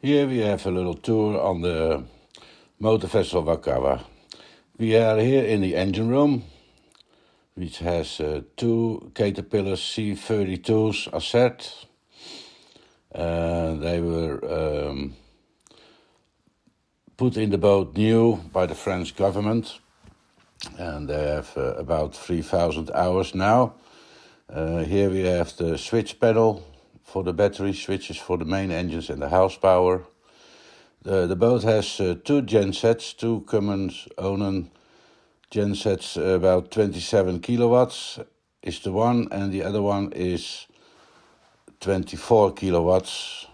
Here we have a little tour on the motor vessel Wakawa. We are here in the engine room, which has two Caterpillar C32 ACERT. They were put in the boat new by the French government, and they have about 3,000 hours now. Here we have the switch panel for the battery switches for the main engines and the house power. The boat has two gensets, two Cummins Onan gensets, about 27 kilowatts is the one, and the other one is 24 kilowatts.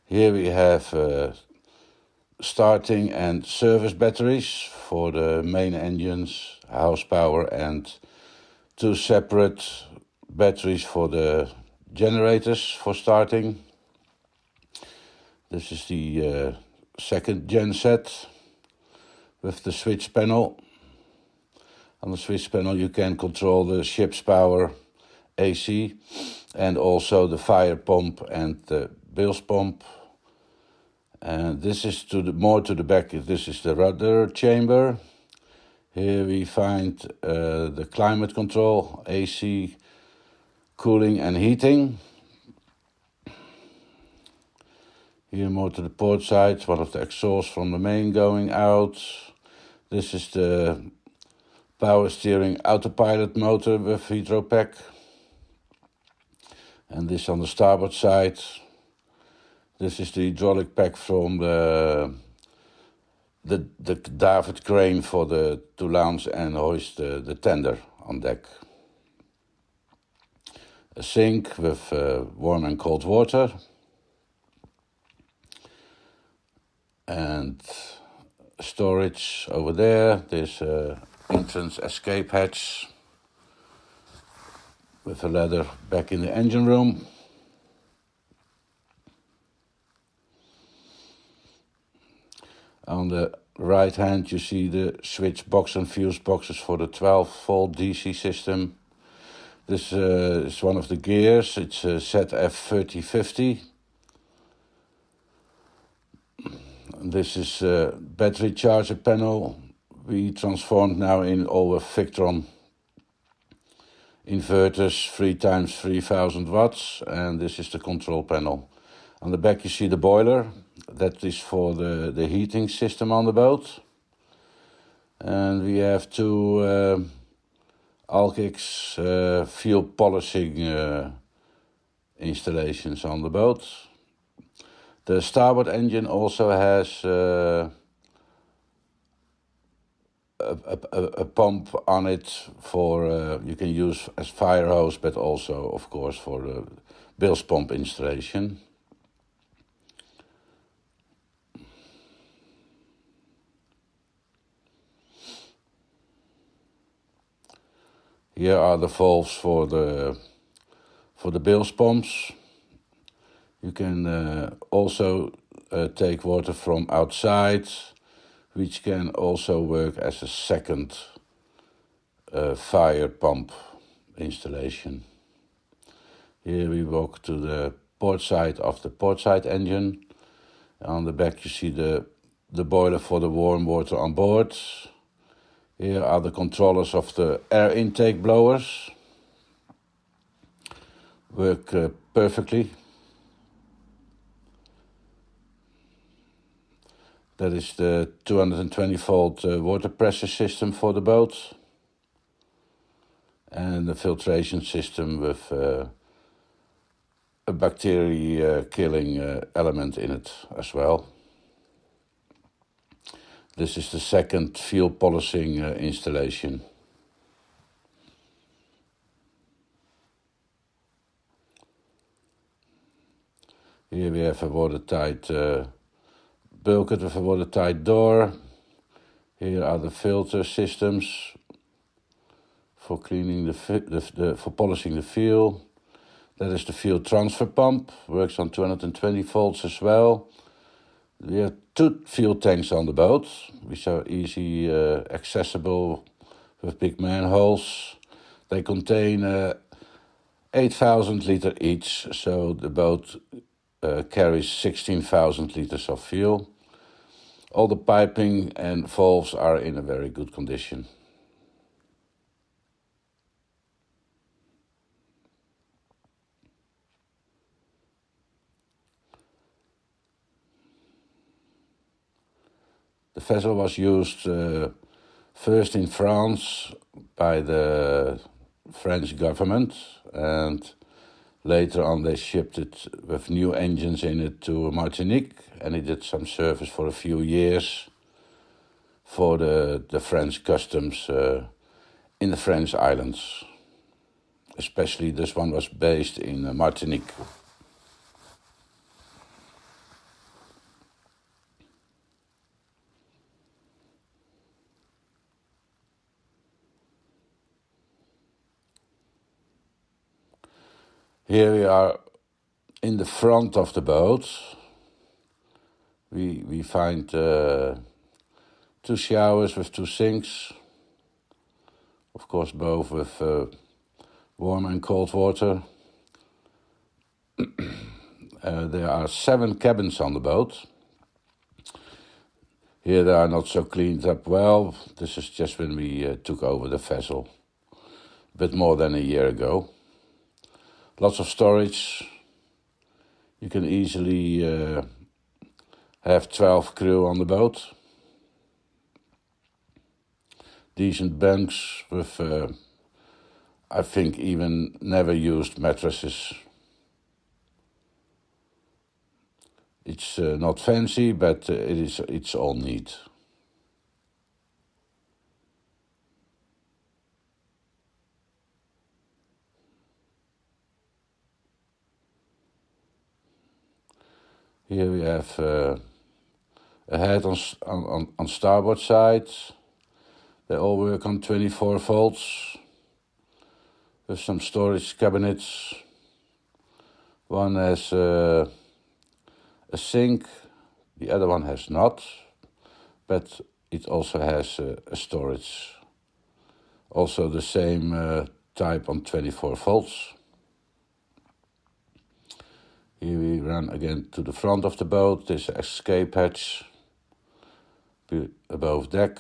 Here we have starting and service batteries for the main engines, house power, and two separate batteries for the generators for starting. This is the second genset with the switch panel. On the switch panel you can control the ship's power AC and also the fire pump and the bilge pump. And this is more to the back. This is the rudder chamber. Here we find the climate control, AC, cooling and heating. Here more to the port side, one of the exhausts from the main going out. This is the power steering autopilot motor with hydropack. And this on the starboard side. This is the hydraulic pack from the davit crane for to launch and hoist the tender on deck. A sink with warm and cold water. And storage over there. There's an entrance escape hatch with a ladder back in the engine room. On the right hand you see the switch box and fuse boxes for the 12-volt DC system. This is one of the gears. It's a ZF3050. This is a battery charger panel. We transformed now in over Victron inverters, 3 times 3,000 watts, and this is the control panel. On the back you see the boiler. That is for the heating system on the boat. And we have two Alkix fuel polishing installations on the boat. The starboard engine also has a pump on it for you can use as fire hose, but also, of course, for the bilge pump installation. Here are the valves for the bilge pumps. You can also take water from outside, which can also work as a second fire pump installation. Here we walk to the port side of the port side engine. On the back you see the boiler for the warm water on board. Here are the controllers of the air intake blowers. Work perfectly. That is the 220-volt water pressure system for the boat. And the filtration system with a bacteria-killing element in it as well. This is the second fuel polishing installation. Here we have a watertight bulkhead with a watertight door. Here are the filter systems for cleaning for polishing the fuel. That is the fuel transfer pump. Works on 220 volts as well. We have 2 fuel tanks on the boat, which are easy accessible with big manholes. They contain 8,000 liter each, so the boat carries 16,000 liters of fuel. All the piping and valves are in a very good condition. The vessel was used first in France by the French government, and later on they shipped it with new engines in it to Martinique, and it did some service for a few years for the French customs in the French islands. Especially this one was based in Martinique. Here we are in the front of the boat. We find 2 showers with 2 sinks. Of course, both with warm and cold water. There are 7 cabins on the boat. Here they are not so cleaned up well. This is just when we took over the vessel, a bit more than a year ago. Lots of storage. You can easily have 12 crew on the boat. Decent bunks with, I think, even never used mattresses. It's not fancy, but it's all neat. Here we have a head on starboard side. They all work on 24 volts with some storage cabinets. One has a sink, the other one has not, but it also has a storage. Also the same type on 24 volts. Here we run again to the front of the boat. There's an escape hatch above deck.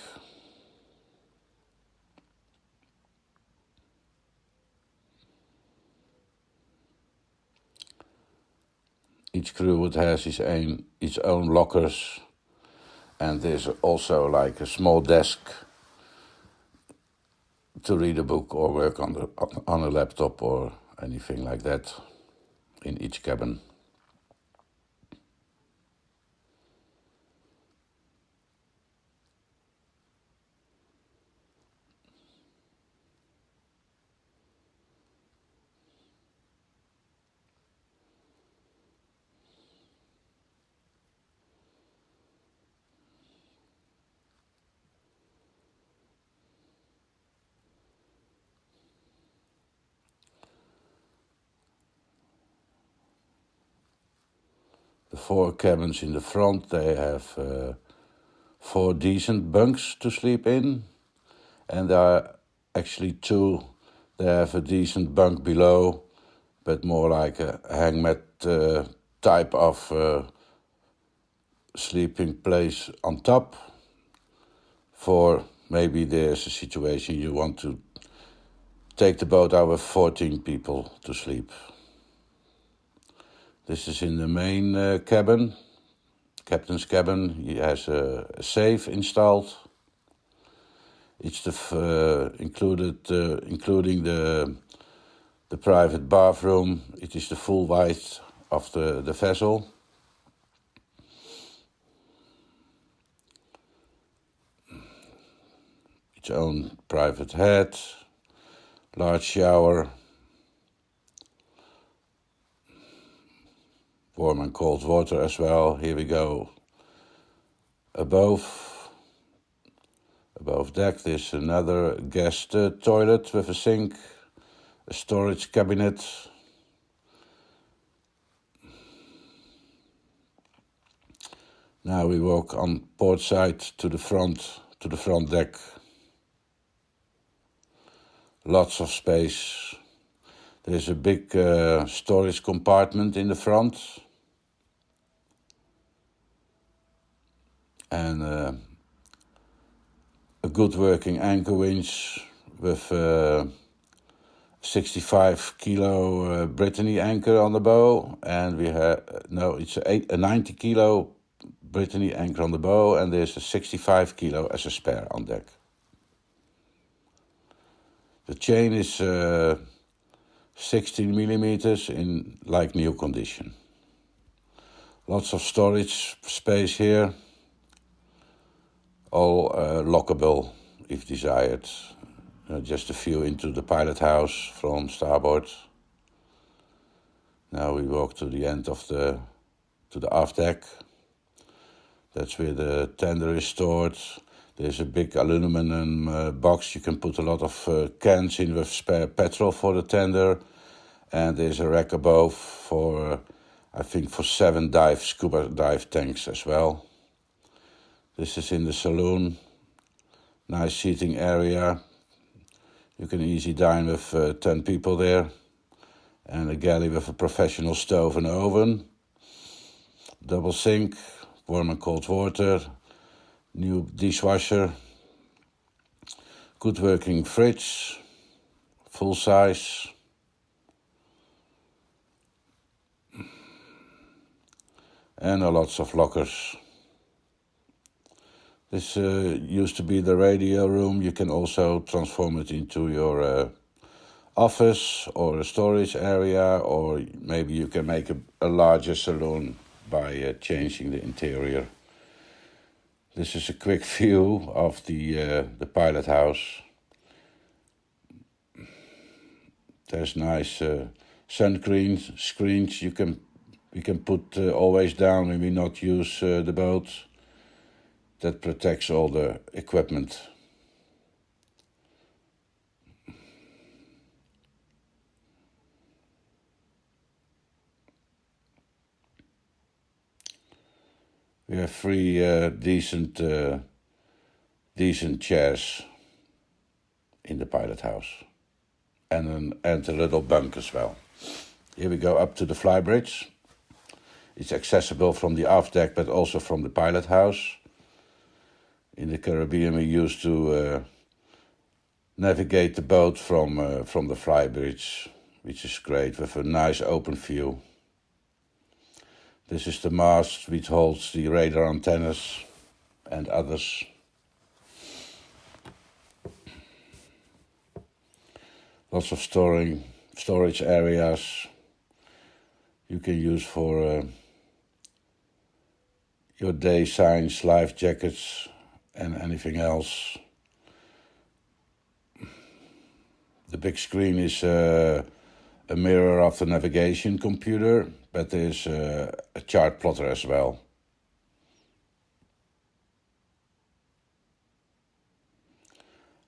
Each crew would have its own lockers, and there's also like a small desk to read a book or work on a laptop or anything like that in each cabin. The 4 cabins in the front, they have 4 decent bunks to sleep in, and there are actually 2. They have a decent bunk below, but more like a hangmat type of sleeping place on top. For maybe there's a situation you want to take the boat out with 14 people to sleep. This is in the main cabin, captain's cabin. He has a safe installed. It's including the private bathroom. It is the full height of the vessel. Its own private head, large shower. Warm and cold water as well. Here we go. Above deck there's another guest toilet with a sink, a storage cabinet. Now we walk on port side to the front deck. Lots of space. There's a big storage compartment in the front. And a good working anchor winch with 65 kilo Brittany anchor on the bow, and we have it's a 90 kilo Brittany anchor on the bow, and there's a 65 kilo as a spare on deck. The chain is 16 millimeters in like new condition. Lots of storage space here, all lockable if desired. Just a view into the pilot house from starboard. Now we walk to the end of the aft deck. That's where the tender is stored. There's a big aluminum box. You can put a lot of cans in with spare petrol for the tender. And there's a rack above for, I think, for 7 scuba dive tanks as well. This is in the saloon. Nice seating area. You can easily dine with 10 people there. And a galley with a professional stove and oven. Double sink, warm and cold water. New dishwasher. Good working fridge. Full size. And lots of lockers. This used to be the radio room. You can also transform it into your office or a storage area, or maybe you can make a larger saloon by changing the interior. This is a quick view of the pilot house. There's nice sun screens you can put always down when we not use the boat. That protects all the equipment. We have 3 decent chairs in the pilot house, and a little bunk as well. Here we go up to the flybridge. It's accessible from the aft deck, but also from the pilot house. In the Caribbean, we used to navigate the boat from the flybridge, which is great, with a nice open view. This is the mast which holds the radar antennas and others. Lots of storage areas you can use for your day signs, life jackets, and anything else. The big screen is a mirror of the navigation computer, but there's a chart plotter as well.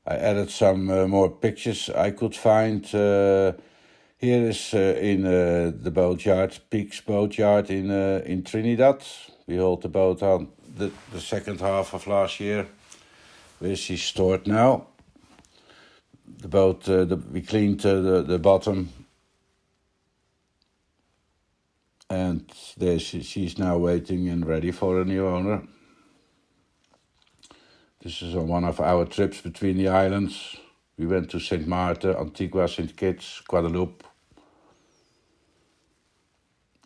I added some more pictures I could find. Here is in the boatyard, Peak's boatyard in Trinidad. We hold the boat on the second half of last year, where she's stored now. The boat, we cleaned the bottom, and there she's now waiting and ready for a new owner. This is on one of our trips between the islands. We went to St. Martin, Antigua, St. Kitts, Guadeloupe,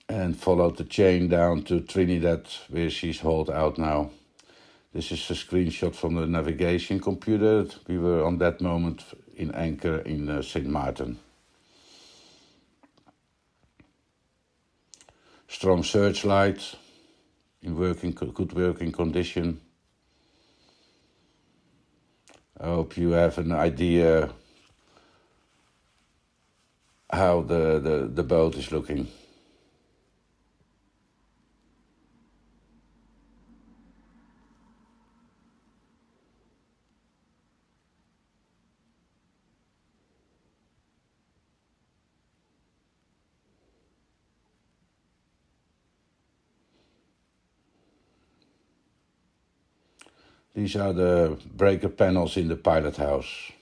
and followed the chain down to Trinidad, where she's hauled out now. This is a screenshot from the navigation computer. We were on that moment in anchor in St. Martin. Strong searchlight, in good working condition. I hope you have an idea how the boat is looking. These are the breaker panels in the pilot house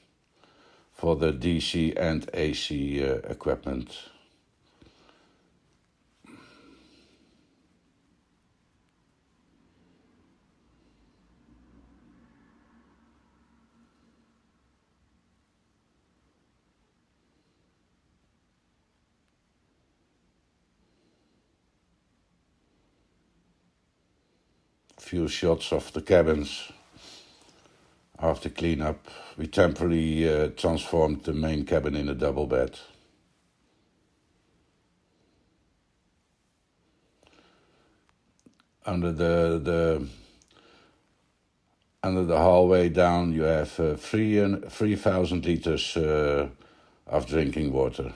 for the DC and AC equipment. Few shots of the cabins. After cleanup, we temporarily transformed the main cabin in a double bed. Under the hallway down, you have 3,000 liters of drinking water.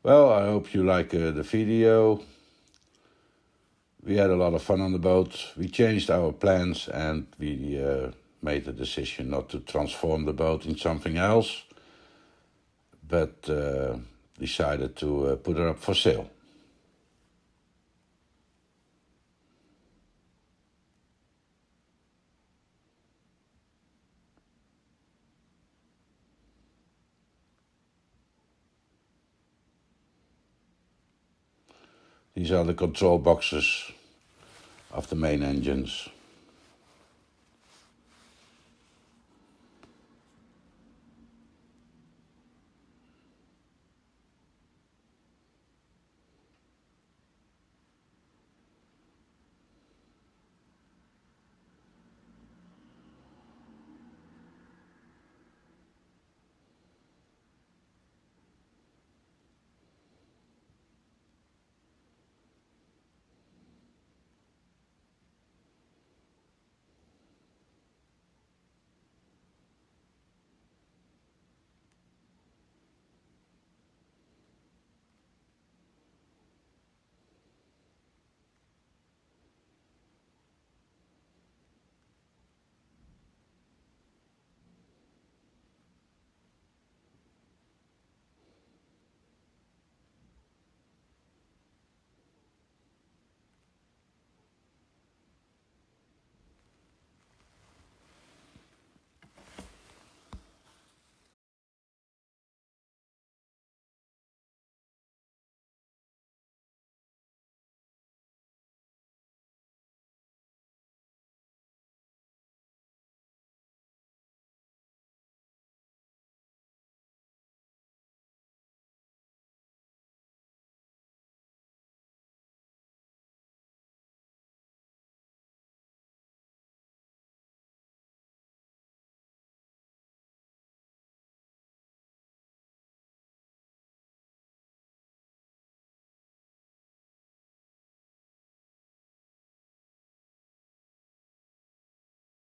Well, I hope you like the video. We had a lot of fun on the boat. We changed our plans and we made the decision not to transform the boat in something else, but decided to put her up for sale. These are the control boxes of the main engines.